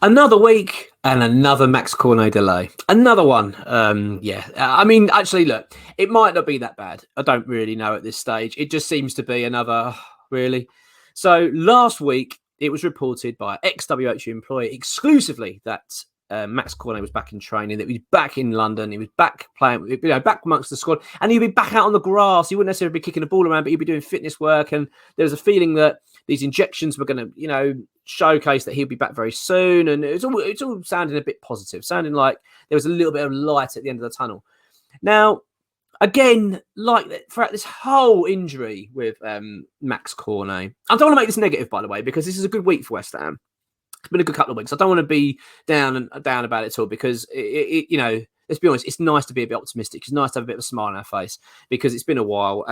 Another week and another Max Cornet delay. Another one. I mean, actually, look, it might not be that bad. I don't really know at this stage. It just seems to be another, really. So last week, it was reported by ex-WHU employee exclusively that Max Cornet was back in training, that he was back in London, he was back playing, back amongst the squad, and he'd be back out on the grass. He wouldn't necessarily be kicking the ball around, but he'd be doing fitness work. And there was a feeling that these injections were going to, showcase that he'll be back very soon. And it's all sounding a bit positive, sounding like there was a little bit of light at the end of the tunnel. Now, again, like throughout this whole injury with Max Cornet, I don't want to make this negative, by the way, because this is a good week for West Ham. It's been a good couple of weeks. I don't want to be down about it at all, because let's be honest, it's nice to be a bit optimistic. It's nice to have a bit of a smile on our face because it's been a while.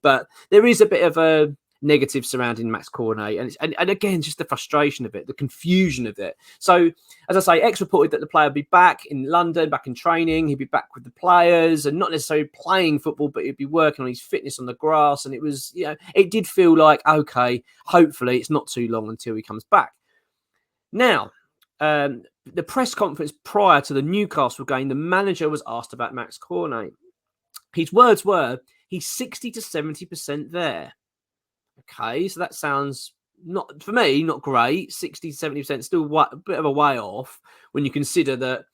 But there is a bit of a negative surrounding Max Cornet, and again, just the frustration of it, the confusion of it. So, as I say, X reported that the player would be back in London, back in training. He'd be back with the players, and not necessarily playing football, but he'd be working on his fitness on the grass. And it was, it did feel like, okay, hopefully it's not too long until he comes back. Now, the press conference prior to the Newcastle game, the manager was asked about Max Cornet. His words were, he's 60 to 70% there. Okay, so that sounds, not for me, not great. 60 to 70%, still a bit of a way off when you consider that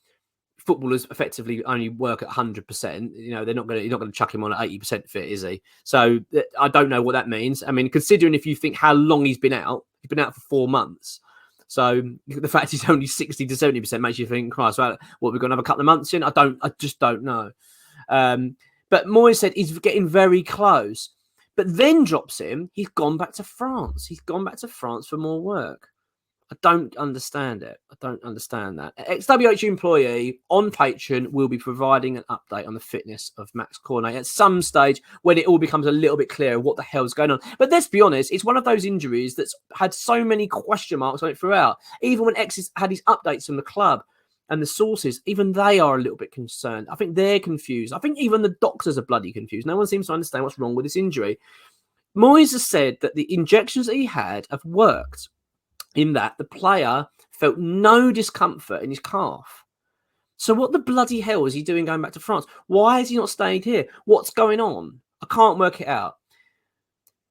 footballers effectively only work at 100%. You're not going to chuck him on at 80% fit, is he? So I don't know what that means. I mean, considering if you think how long he's been out for 4 months. So the fact he's only 60 to 70% makes you think, Christ, well, what, we're going to have a couple of months in? I just don't know. But Moyes said he's getting very close. But then drops him. He's gone back to France. He's gone back to France for more work. I don't understand it. I don't understand that. Ex-WHU employee on Patreon will be providing an update on the fitness of Max Cornet at some stage when it all becomes a little bit clearer what the hell's going on. But let's be honest, it's one of those injuries that's had so many question marks on it throughout. Even when X has had his updates from the club and the sources, even they are a little bit concerned. I think they're confused. I think even the doctors are bloody confused. No one seems to understand what's wrong with this injury. Moyes has said that the injections that he had have worked, in that the player felt no discomfort in his calf. So what the bloody hell is he doing going back to France? Why has he not stayed here? What's going on? I can't work it out.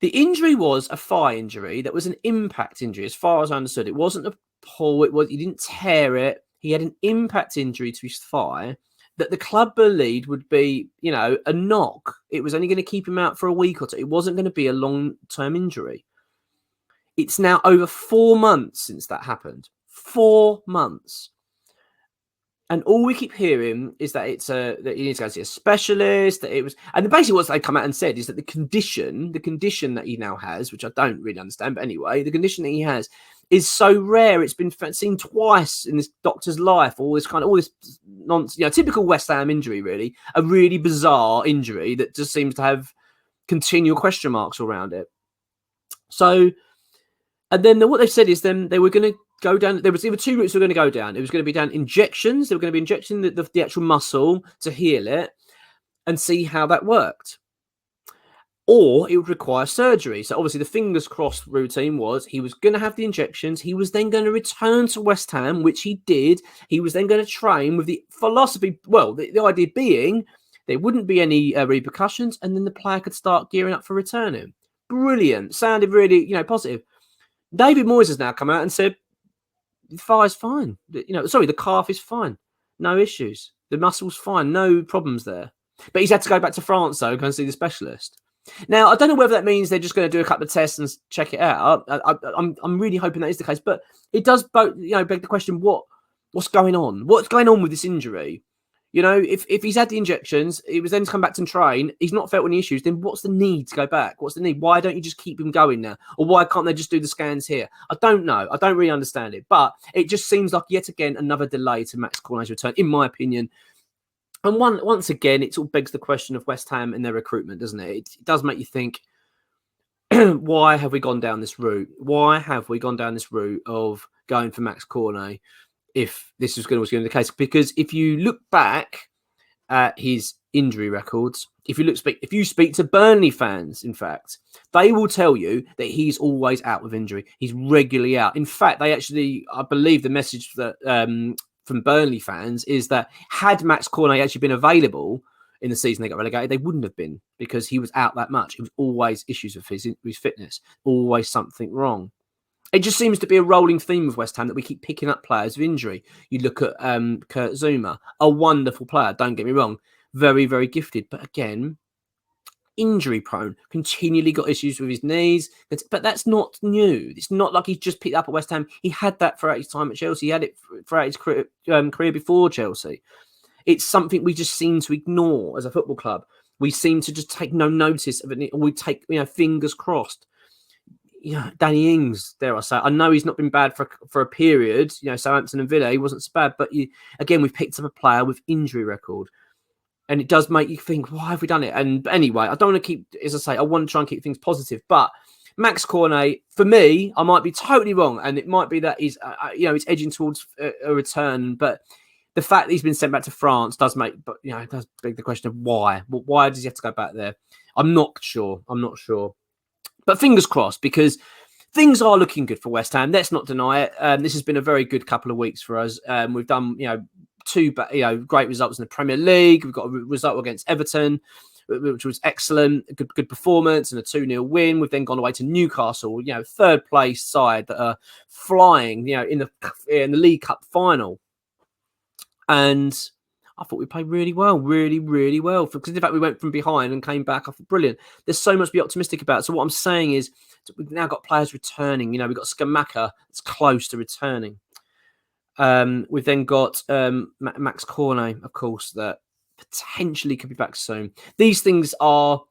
The injury was a thigh injury that was an impact injury, as far as I understood. It wasn't a pull. He didn't tear it. He had an impact injury to his thigh that the club believed would be, a knock. It was only going to keep him out for a week or two. It wasn't going to be a long-term injury. It's now over 4 months since that happened. 4 months. And all we keep hearing is that that he needs to go see a specialist. And basically what they come out and said is that the condition that he now has, which I don't really understand, but anyway, the condition that he has is so rare. It's been seen twice in this doctor's life. All this nonsense, typical West Ham injury, really. A really bizarre injury that just seems to have continual question marks around it. So, and then what they've said is then they were going to go down. There was either two routes they were going to go down. It was going to be down injections. They were going to be injecting the actual muscle to heal it and see how that worked. Or it would require surgery. So obviously the fingers crossed routine was he was going to have the injections. He was then going to return to West Ham, which he did. He was then going to train with the philosophy. Well, the idea being there wouldn't be any repercussions, and then the player could start gearing up for returning. Brilliant. Sounded really, positive. David Moyes has now come out and said the thigh's fine. The calf is fine. No issues. The muscle's fine. No problems there. But he's had to go back to France, though, go and see the specialist. Now, I don't know whether that means they're just going to do a couple of tests and check it out. I'm really hoping that is the case. But it does beg the question, what's going on? What's going on with this injury? If he's had the injections, he was then to come back to train, he's not felt any issues, then what's the need to go back? What's the need? Why don't you just keep him going now? Or why can't they just do the scans here? I don't know. I don't really understand it. But it just seems like, yet again, another delay to Max Cornet's return, in my opinion. And once again, it all begs the question of West Ham and their recruitment, doesn't it? It does make you think, why have we gone down this route? Why have we gone down this route of going for Max Cornet if this was going to be the case? Because if you look back at his injury records, if you speak to Burnley fans, in fact, they will tell you that he's always out with injury. He's regularly out. In fact, I believe the message that from Burnley fans is that had Max Cornet actually been available in the season they got relegated, they wouldn't have been, because he was out that much. It was always issues with his fitness, always something wrong. It just seems to be a rolling theme of West Ham that we keep picking up players with injury. You look at Kurt Zouma, a wonderful player, don't get me wrong, very, very gifted, but again, injury prone, continually got issues with his knees, but that's not new. It's not like he's just picked up at West Ham. He had that throughout his time at Chelsea. He had it throughout his career before Chelsea. It's something we just seem to ignore as a football club. We seem to just take no notice of it, or we take, fingers crossed. Danny Ings, dare I say, I know he's not been bad for a period. Southampton and Villa, he wasn't so bad, but again, we've picked up a player with injury record. And it does make you think, why have we done it? And anyway, I don't want to keep, as I say, I want to try and keep things positive. But Max Cornet, for me, I might be totally wrong. And it might be that he's, he's edging towards a return. But the fact that he's been sent back to France does make, it does beg the question of why. Why does he have to go back there? I'm not sure. But fingers crossed, because things are looking good for West Ham. Let's not deny it. This has been a very good couple of weeks for us. We've done, two great results in the Premier League. We've got a result against Everton, which was excellent, a good performance, and a 2-0 win. We've then gone away to Newcastle, third place side that are flying, in the League Cup final. And I thought we played really well, really, really well. Because in fact, we went from behind and came back. I thought, brilliant. There's so much to be optimistic about. So what I'm saying is, we've now got players returning. We've got Skamaka that's close to returning. We've then got Max Cornet, of course, that potentially could be back soon. These things are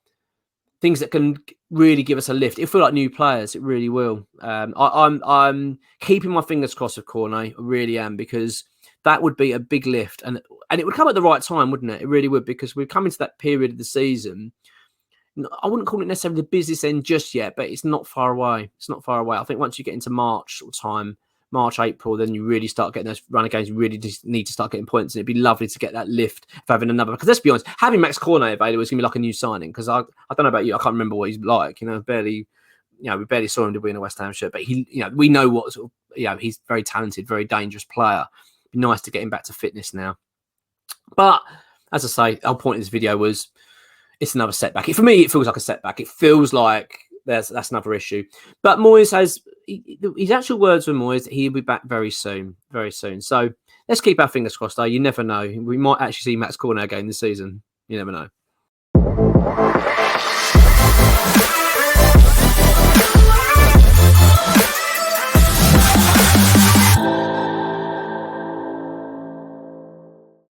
things that can really give us a lift. It feels like new players. It really will. I'm keeping my fingers crossed with Cornet. I really am, because that would be a big lift, and it would come at the right time, wouldn't it? It really would, because we're coming to that period of the season. I wouldn't call it necessarily the business end just yet, but it's not far away. I think once you get into March sort of time, March, April, then you really start getting those run of games. You really just need to start getting points, and it'd be lovely to get that lift of having another. Because let's be honest, having Max Cornet available is going to be like a new signing. Because I don't know about you, I can't remember what he's like. We barely saw him, did we, in a West Ham shirt? But we know what sort of, he's very talented, very dangerous player. It'd be nice to get him back to fitness now. But as I say, our point of this video was it's another setback. For me, it feels like a setback. It feels like that's another issue. But Moyes has his actual words were Moyes that he'll be back very soon, very soon. So let's keep our fingers crossed, though. You never know. We might actually see Max Cornet again this season. You never know.